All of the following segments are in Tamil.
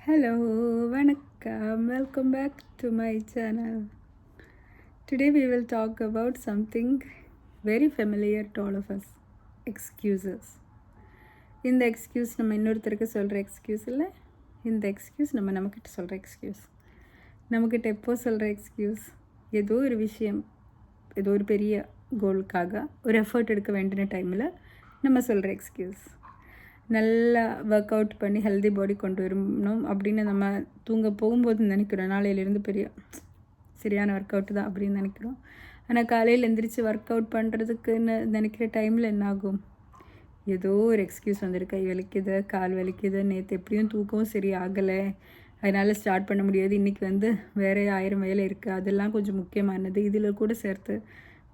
Hello, Vanakkam. Welcome back to my channel. Today we will talk about something very familiar to all of us. Excuses. இந்த எக்ஸ்கியூஸ் நம்ம இன்னொருத்தருக்கு சொல்கிற எக்ஸ்கியூஸ் இல்லை, இந்த எக்ஸ்கியூஸ் நம்மக்கிட்ட சொல்கிற எக்ஸ்கியூஸ். நம்மக்கிட்ட எப்போ சொல்கிற எக்ஸ்கியூஸ், ஏதோ ஒரு விஷயம், ஏதோ ஒரு பெரிய கோலுக்காக ஒரு எஃபர்ட் எடுக்க வேண்டிய டைமில் நம்ம சொல்கிற எக்ஸ்கியூஸ். நல்லா ஒர்க் அவுட் பண்ணி ஹெல்தி பாடி கொண்டு வரணும் அப்படின்னு நம்ம தூங்க போகும்போது நினைக்கிறோம், நாளையிலேருந்து சரியான ஒர்க் அவுட்டு தான் அப்படின்னு நினைக்கிறோம். ஆனால் காலையில் எந்திரிச்சு ஒர்க் அவுட் பண்ணுறதுக்குன்னு நினைக்கிற டைமில் என்னாகும், ஏதோ ஒரு எக்ஸ்கியூஸ் வந்துருக்கு. கை வலிக்குது, கால் வலிக்குது, நேற்று எப்படியும் தூக்கம் சரி ஆகலை, அதனால் ஸ்டார்ட் பண்ண முடியாது, இன்றைக்கி வேறு 1000 வேலை இருக்குது, அதெல்லாம் கொஞ்சம் முக்கியமானது, இதில் கூட சேர்த்து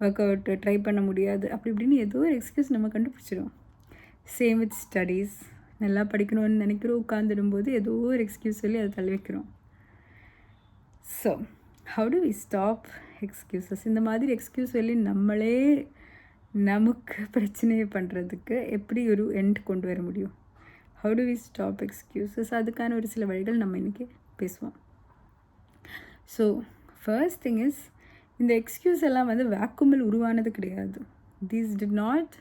ஒர்க் அவுட் ட்ரை பண்ண முடியாது, அப்படி இப்படின்னு ஏதோ ஒரு எக்ஸ்கியூஸ் நம்ம கண்டுபிடிச்சிடும். Same with studies. நல்லா படிக்கணும்னு நினைக்கிறோம், உட்காந்துடும்போது ஏதோ ஒரு எக்ஸ்கியூஸ் சொல்லி அதை தள்ளி வைக்கிறோம். So how to we stop excuses? இந்த மாதிரி எக்ஸ்கியூஸ் சொல்லி நம்மளே நமக்கு பிரச்சனையை பண்ணுறதுக்கு எப்படி ஒரு எண்ட் கொண்டு வர முடியும்? How to we stop excuses? அதுக்கான ஒரு சில வழிகள் நம்ம இன்றைக்கி பேசுவோம். ஸோ ஃபர்ஸ்ட் திங் இஸ், இந்த எக்ஸ்கியூஸ் எல்லாம் வேக்யூமில் உருவானது கிடையாது. These did not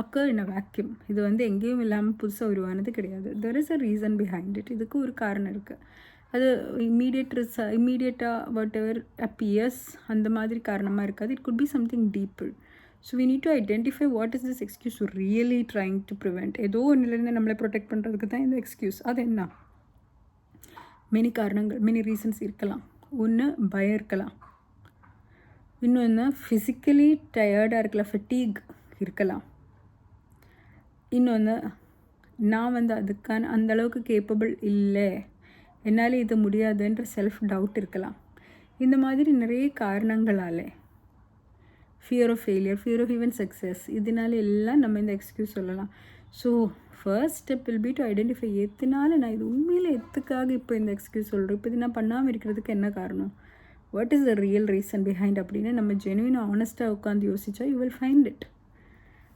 occur in a vacuum. இது எங்கேயும் இல்லாமல் புதுசாக உருவானது கிடையாது. There is a reason behind it. இதுக்கு ஒரு காரணம் இருக்குது. அது இம்மீடியட்டாக வாட் எவர் அப்பியர்ஸ் அந்த மாதிரி காரணமாக இருக்காது. It could be something deeper. So we need to identify what is this excuse really trying to prevent. ஏதோ ஒன்றிலேருந்து நம்மளை ப்ரொடெக்ட் பண்ணுறதுக்கு தான் இந்த எக்ஸ்கியூஸ். அது என்ன? மெனி காரணங்கள், மெனி ரீசன்ஸ் இருக்கலாம். ஒன்று பயம் இருக்கலாம், இன்னொன்று ஃபிசிக்கலி டயர்டாக இருக்கலாம், ஃபெட்டீக் இருக்கலாம், இன்னொன்று நான் அதுக்கான அந்தளவுக்கு கேப்பபிள் இல்லை, என்னால் இது முடியாதுன்ற செல்ஃப் டவுட் இருக்கலாம். இந்த மாதிரி நிறைய காரணங்களால், fear of failure, fear of even success, இதனால எல்லாம் நம்ம இந்த எக்ஸ்கியூஸ் சொல்லலாம். So first step will be to identify எத்தனால நான் இது உண்மையில் எத்துக்காக இப்போ இந்த எக்ஸ்கியூஸ் சொல்கிறேன், இப்போ இது நான் பண்ணாமல் இருக்கிறதுக்கு என்ன காரணம், what is the real reason behind அப்படின்னு நம்ம ஜெனுவினாக ஆனஸ்ட்டாக உட்காந்து யோசித்தா you will find it.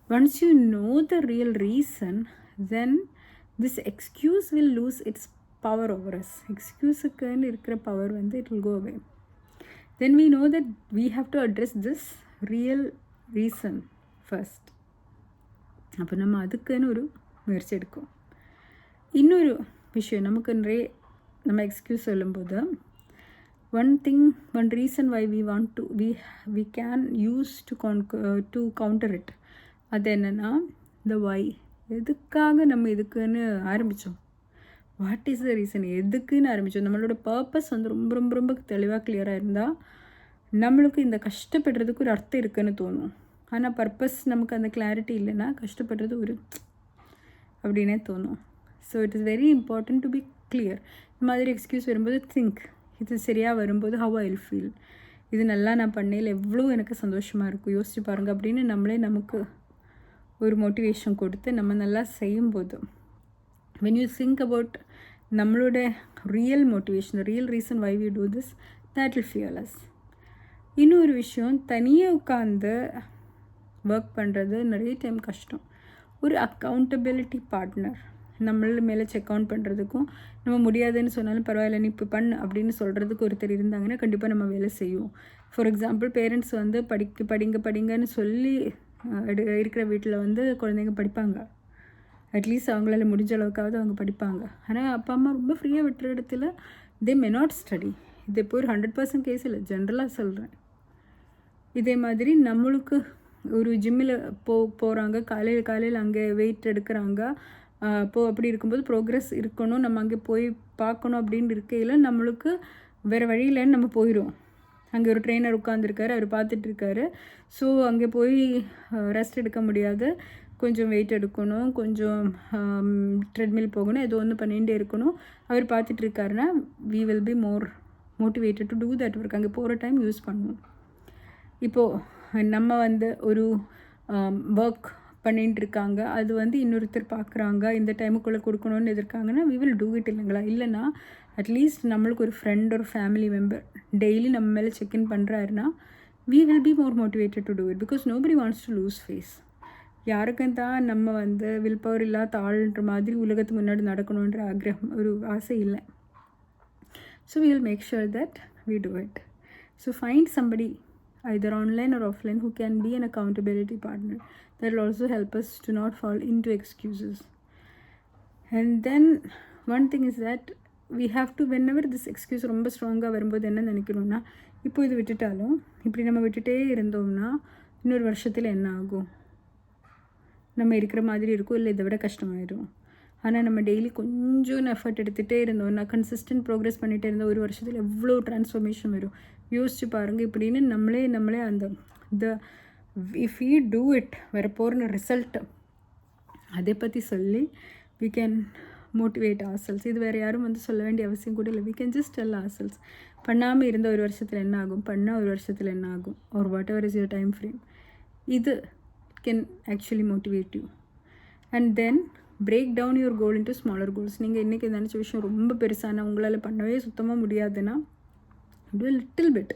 Once you know the real reason, then this excuse will lose its power over us. Excuse-க்குன்னு இருக்கிற power it will go away. Then we know that we have to address this real reason first. அப்போ நம்ம அதுக்குன்னு ஒரு முயற்சி எடுக்கும். இன்னொரு விஷயம், நமக்கு நம்ம எக்ஸ்கியூஸ் சொல்லும்போது one reason why we can use to counter it. அது என்னென்னா, இந்த வை, எதுக்காக நம்ம இதுக்குன்னு ஆரம்பித்தோம், வாட் இஸ் த ரீசன், எதுக்குன்னு ஆரம்பித்தோம். நம்மளோட பர்பஸ் ரொம்ப ரொம்ப ரொம்ப தெளிவாக கிளியராக இருந்தால் நம்மளுக்கு இந்த கஷ்டப்படுறதுக்கு ஒரு அர்த்தம் இருக்குதுன்னு தோணும். ஆனால் பர்பஸ் நமக்கு அந்த கிளாரிட்டி இல்லைன்னா கஷ்டப்படுறது ஒரு அப்படின்னே தோணும். So it is very important to be clear. இந்த மாதிரி எக்ஸ்கியூஸ் வரும்போது திங்க், இது சரியாக வரும்போது ஹவ் ஐ வில் ஃபீல், இது நல்லா நான் பண்ணையில் எவ்வளோ எனக்கு சந்தோஷமாக இருக்கும், யோசிச்சு பாருங்கள் அப்படின்னு நம்மளே நமக்கு ஒரு மோட்டிவேஷன் கொடுத்து நம்ம நல்லா செய்யும்போது, when you think about நம்மளோட real motivation, real reason why we do this, that will fuel us. இன்னொரு விஷயம், தனியாக உட்காந்து ஒர்க் பண்ணுறது நிறைய டைம் கஷ்டம். ஒரு அக்கௌண்டபிலிட்டி பார்ட்னர் நம்மள மேலே செக் அவுட் பண்ணுறதுக்கும், நம்ம முடியாதுன்னு சொன்னாலும் பரவாயில்ல நீ இப்போ பண்ணு அப்படின்னு சொல்கிறதுக்கு ஒருத்தர் இருந்தாங்கன்னா கண்டிப்பாக நம்ம வேலை செய்வோம். ஃபார் எக்ஸாம்பிள், பேரண்ட்ஸ் படிங்கன்னு சொல்லி இருக்கிற வீட்டில் குழந்தைங்க படிப்பாங்க, அட்லீஸ்ட் அவங்களால முடிஞ்ச அளவுக்காவது அவங்க படிப்பாங்க. ஆனால் அப்பா அம்மா ரொம்ப ஃப்ரீயாக விட்டுற இடத்துல தே மே நாட் ஸ்டடி. இது இப்போ ஒரு 100% கேஸ் இல்லை, ஜென்ரலாக சொல்கிறேன். இதே மாதிரி நம்மளுக்கு ஒரு ஜிம்மில் போகிறாங்க, காலையில் அங்கே வெயிட் எடுக்கிறாங்க, அப்படி இருக்கும்போது ப்ரோக்ரஸ் இருக்கணும், நம்ம அங்கே போய் பார்க்கணும் அப்படின்னு இருக்கையில் நம்மளுக்கு வேறு வழியிலன்னு நம்ம போயிடுவோம். அங்கே ஒரு ட்ரெயினர் உட்காந்துருக்காரு, அவர் பார்த்துட்ருக்காரு. ஸோ அங்கே போய் ரெஸ்ட் எடுக்க முடியாது, கொஞ்சம் வெயிட் எடுக்கணும், கொஞ்சம் ட்ரெட்மில் போகணும், ஏதோ ஒன்று பண்ணிகிட்டே இருக்கணும். அவர் பார்த்துட்ருக்காருன்னா we will be more motivated to do that work. அங்கே போகிற டைம் யூஸ் பண்ணுவோம். இப்போது நம்ம ஒரு ஒர்க் பண்ணிகிட்டு இருக்காங்க, அது இன்னொருத்தர் பார்க்குறாங்க, இந்த டைமுக்குள்ளே கொடுக்கணும்னு எதிர்க்காங்கன்னா வி வில் டூ இட் இல்லைங்களா? இல்லைனா அட்லீஸ்ட் நம்மளுக்கு ஒரு ஃப்ரெண்ட் ஒரு ஃபேமிலி மெம்பர் டெய்லி நம்ம மேலே செக்இன் பண்ணுறாருன்னா we will be more motivated to do it, because nobody wants to lose face. யாருக்கும் தான் நம்ம வந்து வில் பவர் இல்லாத ஆள்ன்ற மாதிரி உலகத்துக்கு முன்னாடி நடக்கணுன்ற ஆக்ரகம் ஒரு ஆசை இல்லை. So we will make sure that we do it. So find somebody either online or offline who can be an accountability partner. That will also help us to not fall into excuses. And then one thing is that we have to, whenever this excuse ரொம்ப ஸ்ட்ராங்காக வரும்போது என்ன நினைக்கணும்னா, இப்போ இது விட்டுட்டாலும் இப்படி நம்ம விட்டுட்டே இருந்தோம்னா இன்னொரு வருஷத்தில் என்ன ஆகும், நம்ம இருக்கிற மாதிரி இருக்கும், இல்லை இதை விட கஷ்டமாயிடும். ஆனால் நம்ம டெய்லி கொஞ்சம் எஃபர்ட் எடுத்துகிட்டே இருந்தோம்னா, கன்சிஸ்டன்ட் ப்ரோக்ரஸ் பண்ணிகிட்டே இருந்தோம், ஒரு வருஷத்தில் எவ்வளோ ட்ரான்ஸ்ஃபர்மேஷன் வரும் யோசிச்சு பாருங்கள். இப்படின்னு நம்மளே அந்த இஃப் யூ டூ இட் வரப்போகிற ரிசல்ட் அதை பற்றி சொல்லி we can motivate ourselves. இது வேறு யாரும் வந்து சொல்ல வேண்டிய அவசியம் கூட இல்லை. we can just tell ourselves. பண்ணாமல் இருந்த ஒரு வருஷத்தில் என்ன ஆகும், பண்ணால் ஒரு வருஷத்தில் என்ன ஆகும், or whatever is your time frame. இது can actually motivate you. And then break down your goal into smaller goals. நீங்கள் இன்றைக்கி நினச்ச விஷயம் ரொம்ப பெருசான உங்களால் பண்ணவே சுத்தமாக முடியாதுன்னா do a little bit.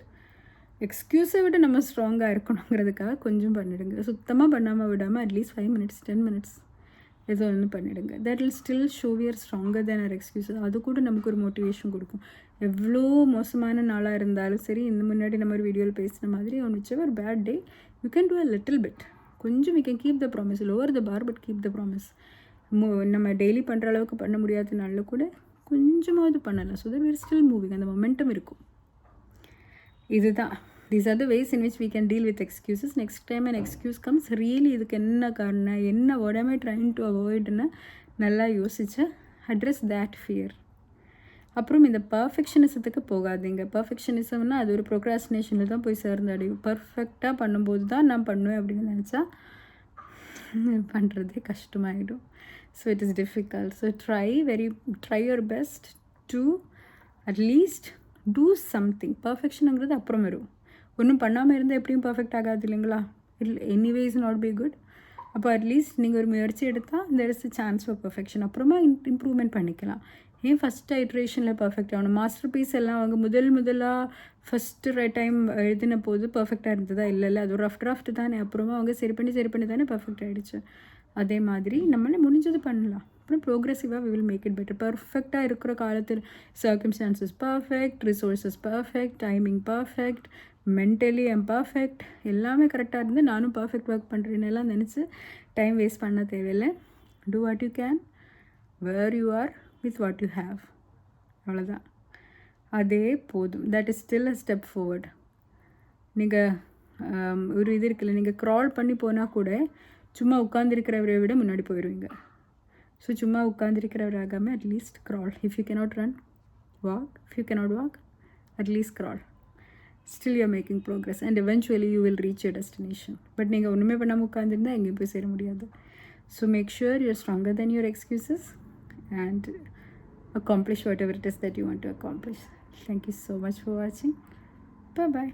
எக்ஸ்கியூஸை விட நம்ம ஸ்ட்ராங்காக இருக்கணுங்கிறதுக்காக கொஞ்சம் பண்ணிடுங்க. சுத்தமாக பண்ணாமல் விடாமல் அட்லீஸ்ட் 5 minutes 10 minutes ஏதோ ஒன்று பண்ணிவிடுங்க. That will still show we are stronger than our excuses. அது கூட நமக்கு ஒரு மோட்டிவேஷன் கொடுக்கும். எவ்வளோ மோசமான நாளாக இருந்தாலும் சரி, இந்த முன்னாடி நம்ம ஒரு வீடியோவில் பேசின மாதிரி on whichever bad day you can do a little bit. கொஞ்சம் we can keep the promise, lower the bar but keep the promise. நம்ம டெய்லி பண்ணுற அளவுக்கு பண்ண முடியாதனால கூட கொஞ்சமாவது பண்ணலாம். So that we are still moving. அந்த மொமெண்டம் இருக்கும். இதுதான். These are the ways in which we can deal with excuses. Next time an excuse comes, really இதுக்கு என்ன காரணம், என்ன what am I trying to avoidன்னு நல்லா யோசிச்சு address that fear. அப்புறம் இந்த பர்ஃபெக்ஷனிசத்துக்கு போகாதீங்க. பர்ஃபெக்ஷனிசம்னா அது ஒரு ப்ரோக்ராஸ்டினேஷனில் தான் போய் சேர்ந்து அடையும். பர்ஃபெக்டாக பண்ணும்போது தான் நான் பண்ணுவேன் அப்படின்னு நினச்சா பண்ணுறதே கஷ்டமாயிடும். So it is difficult. So try your best to at least do something. பர்ஃபெக்ஷனுங்கிறது அப்புறம் வரும். ஒன்றும் பண்ணாமல் இருந்தால் எப்படியும் பர்ஃபெக்ட் ஆகாது இல்லைங்களா? Anyway is not be good. அப்போ அட்லீஸ்ட் நீங்கள் ஒரு முயற்சி எடுத்தால் there is a chance for perfection. அப்புறமா இம்ப்ரூவ்மெண்ட் பண்ணிக்கலாம். ஏன் ஃபஸ்ட் ஐட்ரேஷனில் பர்ஃபெக்ட் ஆகணும்? மாஸ்டர் பீஸ் எல்லாம் அவங்க முதலாக ஃபஸ்ட்டு டைம் எழுதின போது பர்ஃபெக்டாக இருந்ததா? இல்லை, அது ஒரு ரஃப் டிராஃப்ட் தானே. அப்புறமா அவங்க சரி பண்ணி தானே பர்ஃபெக்ட் ஆகிடுச்சு. அதே மாதிரி நம்மளே முடிஞ்சது பண்ணலாம். அப்புறம் ப்ரோக்ரெசிவாக we will make it better. பர்ஃபெக்டாக இருக்கிற காலத்தில் circumstances perfect, resources perfect, timing perfect, mentally I'm perfect, எல்லாமே கரெக்டாக இருந்து நானும் பர்ஃபெக்ட் ஒர்க் பண்ணுறேன்னெல்லாம் நினச்சி டைம் வேஸ்ட் பண்ண தேவையில்லை. Do what you can, where you are with what you have, அவ்வளோதான். அதே போதும். That is still a step forward. நீங்கள் ஒரு இது இருக்குல்ல, நீங்கள் க்ரால் பண்ணி போனால் கூட சும்மா உட்காந்துருக்கிறவரை விட முன்னாடி போயிடுவீங்க. ஸோ சும்மா உட்காந்துருக்கிறவர் ஆகாமல் at least crawl. If you cannot run, walk. If you cannot walk, at least crawl. Still you are making progress and eventually you will reach your destination. But நீங்கள் ஒன்றுமே பண்ணாமல் உட்காந்துருந்தால் எங்கேயும் போய் சேர முடியாது. So make sure you are stronger than your excuses and accomplish whatever it is that you want to accomplish. Thank you so much for watching. Bye bye.